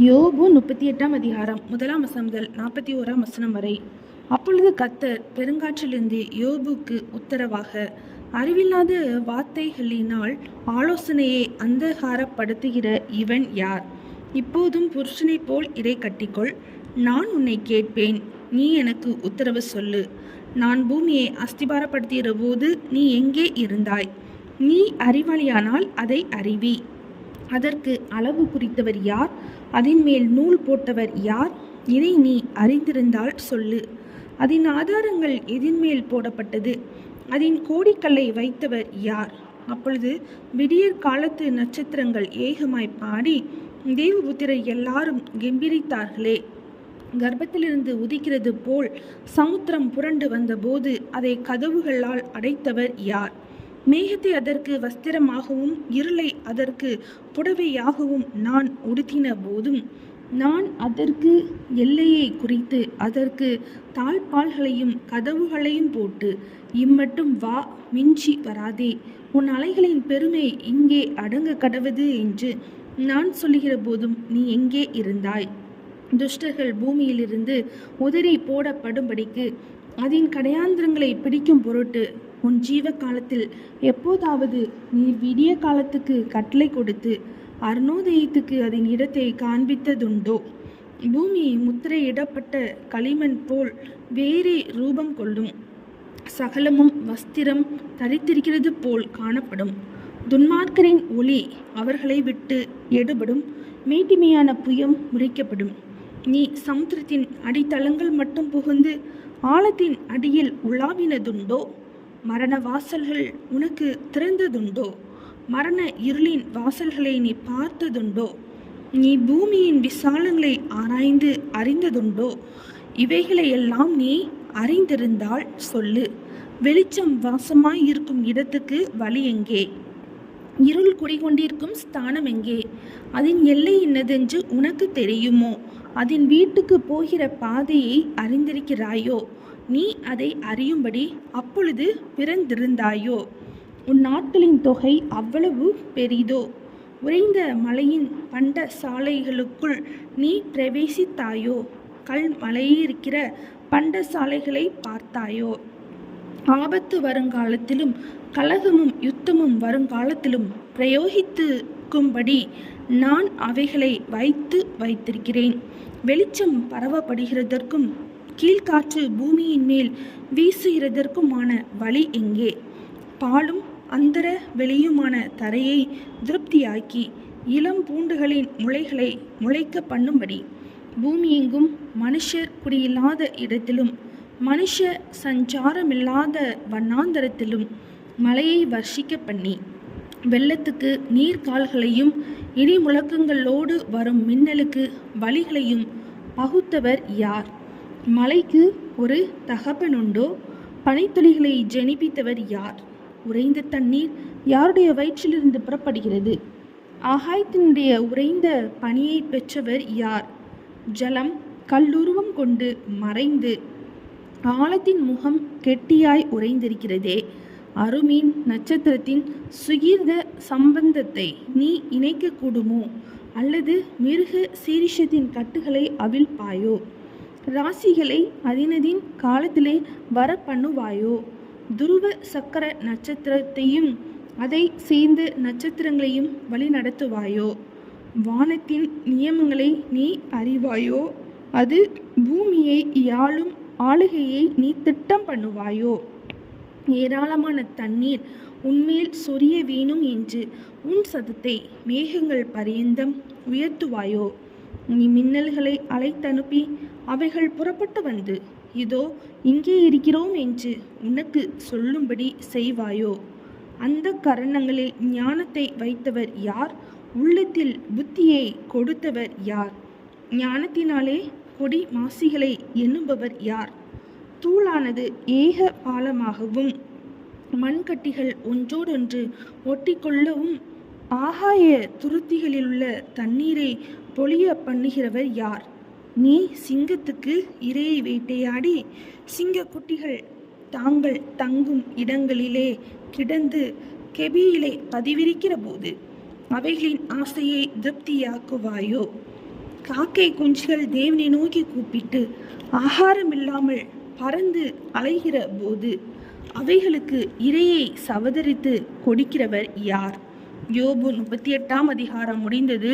யோபு 38 அதிகாரம் 1 முதல் 41 வரை. அப்பொழுது கர்த்தர் பெருங்காற்றிலிருந்து யோபுக்கு உத்தரவாக, அறிவில்லாத வார்த்தைகளினால் ஆலோசனையை அந்தகாரப்படுத்துகிற இவன் யார்? இப்போதும் புருஷனைப் போல் இதை கட்டிக்கொள். நான் உன்னை கேட்பேன், நீ எனக்கு உத்தரவு சொல்லு. நான் பூமியை அஸ்திபாரப்படுத்துகிற போது நீ எங்கே இருந்தாய்? நீ அறிவாளியானால் அதை அறிவி. அதற்கு அளவு குறித்தவர் யார்? அதன் மேல் நூல் போட்டவர் யார்? இதை நீ அறிந்திருந்தால் சொல்லு. அதன் ஆதாரங்கள் எதின் மேல் போடப்பட்டது? அதன் கோடிக்கல்லை வைத்தவர் யார்? அப்பொழுது விடியற் காலத்து நட்சத்திரங்கள் ஏகமாய் பாடி, தேவபுத்திரர் எல்லாரும் கெம்பீரித்தார்களே. கர்ப்பத்திலிருந்து உதிக்கிறது போல் சமுத்திரம் புரண்டு வந்தபோது அதை கதவுகளால் அடைத்தவர் யார்? மேகத்தை அதற்கு வஸ்திரமாகவும் இருளை அதற்கு புடவையாகவும் நான் உடுத்தின போதும், நான் அதற்கு எல்லையை குறித்து அதற்கு தாழ்பால்களையும் கதவுகளையும் போட்டு, இம்மட்டும் வா, மிஞ்சி வராதே, உன் அலைகளின் பெருமை இங்கே அடங்க கடவது என்று நான் சொல்லுகிற போதும் நீ எங்கே இருந்தாய்? துஷ்டர்கள் பூமியிலிருந்து உதறி போடப்படும்படிக்கு அதன் கடையாந்திரங்களை பிடிக்கும் பொருட்டு உன் ஜீவ காலத்தில் எப்போதாவது நீ விடிய காலத்துக்கு கட்டளை கொடுத்து அருணோதயத்துக்கு அதன் இடத்தை காண்பித்ததுண்டோ? பூமி முத்திரையிடப்பட்ட களிமண் போல் வேறே ரூபம் கொள்ளும். சகலமும் வஸ்திரம் தரித்திருக்கிறது போல் காணப்படும். துன்மார்க்கரின் ஒளி அவர்களை விட்டு எடுபடும். மேட்டிமையான புயம் முறிக்கப்படும். நீ சமுத்திரத்தின் அடித்தளங்கள் மட்டும் புகுந்து ஆழத்தின் அடியில் உலாவினதுண்டோ? மரண வாசல்கள் உனக்கு திறந்ததுண்டோ? மரண இருளின் வாசல்களை நீ பார்த்ததுண்டோ? நீ பூமியின் விசாலங்களை ஆராய்ந்து அறிந்ததுண்டோ? இவைகளையெல்லாம் நீ அறிந்திருந்தால் சொல்லு. வெளிச்சம் வாசமாய் இருக்கும் இடத்துக்கு வழி எங்கே? இருள் குடிகொண்டிருக்கும் ஸ்தானம் எங்கே? அதன் எல்லை என்னதென்று உனக்கு தெரியுமோ? அதன் வீட்டுக்கு போகிற பாதையை அறிந்திருக்கிறாயோ? நீ அதை அறியும்படி அப்பொழுது பிறந்திருந்தாயோ? உன் நாட்களின் தொகை அவ்வளவு பெரிதோ? உறைந்த மலையின் பண்ட சாலைகளுக்குள் நீ பிரவேசித்தாயோ? கல் மலையிருக்கிற பண்ட சாலைகளை பார்த்தாயோ? ஆபத்து வருங்காலத்திலும் கலகமும் யுத்தமும் வருங்காலத்திலும் பிரயோகித்துக்கும்படி நான் அவைகளை வைத்திருக்கிறேன். வெளிச்சம் பரவப்படுகிறதற்கும் கீழ்காற்று பூமியின் மேல் வீசுகிறதற்குமான வழி எங்கே? பாலும் அந்தர வெளியுமான தரையை திருப்தியாக்கி இளம் பூண்டுகளின் முளைகளை முளைக்க பண்ணும்படி பூமியெங்கும் மனுஷர் குடியில்லாத இடத்திலும் மனுஷ சஞ்சாரமில்லாத வண்ணாந்தரத்திலும் மழையை வர்ஷிக்க பண்ணி, வெள்ளத்துக்கு நீர்கால்களையும் இடி முழக்கங்களோடு வரும் மின்னலுக்கு வழிகளையும் பகுத்தவர் யார்? மலைக்கு ஒரு தகப்பனுண்டோ? பனித்துளிகளை ஜனிப்பித்தவர் யார்? உறைந்த தண்ணீர் யாருடைய வயிற்றிலிருந்து புறப்படுகிறது? ஆகாயத்தினுடைய உறைந்த பனியை பெற்றவர் யார்? ஜலம் கல்லுருவம் கொண்டு மறைந்து ஆழத்தின் முகம் கெட்டியாய் உறைந்திருக்கிறதே. அருமீன் நட்சத்திரத்தின் சுகீர்த சம்பந்தத்தை நீ இணைக்க கூடுமோ? அல்லது மிருக சீரிஷத்தின் கட்டுகளை அவிழ்ப்பாயோ? ராசிகளை அதினதின் காலத்திலே வர பண்ணுவாயோ? துருவ சக்கர நட்சத்திரத்தையும் அதை சேர்ந்த நட்சத்திரங்களையும் வழி நடத்துவாயோ? வானத்தின் நியமங்களை நீ அறிவாயோ? அது பூமியை யாழும் ஆளுகையை நீ திட்டம் பண்ணுவாயோ? ஏராளமான தண்ணீர் உன்மேல் சொரிய வேணும் என்று உன் சத்தத்தை மேகங்கள் பரியந்தம் உயர்த்துவாயோ? நீ மின்னல்களை அழைத்தனுப்பி அவைகள் புறப்பட்டு வந்து, இதோ இங்கே இருக்கிறோம் என்று உனக்கு சொல்லும்படி செய்வாயோ? அந்த கரணங்களில் ஞானத்தை வைத்தவர் யார்? உள்ளத்தில் புத்தியை கொடுத்தவர் யார்? ஞானத்தினாலே கொடி மாசிகளை எண்ணுபவர் யார்? தூளானது ஏக பாலமாகவும் மண்கட்டிகள் ஒன்றோடொன்று ஒட்டிக்கொள்ளவும் ஆகாய துருத்திகளிலுள்ள தண்ணீரை பொழிய பண்ணுகிறவர் யார்? நீ சிங்கத்துக்கு இரையை வேட்டையாடி சிங்க குட்டிகள் தாங்கள் தங்கும் இடங்களிலே கிடந்து கெபியிலே பதிவிரிக்கிற போது அவைகளின் ஆசையை திருப்தியாக்குவாயோ? காக்கை குஞ்சுகள் தேவனை நோக்கி கூப்பிட்டு ஆகாரம் இல்லாமல் பறந்து அலைகிற போது அவைகளுக்கு இரையை சவதரித்து கொடுக்கிறவர் யார்? யோபு 38 அதிகாரம் முடிந்தது.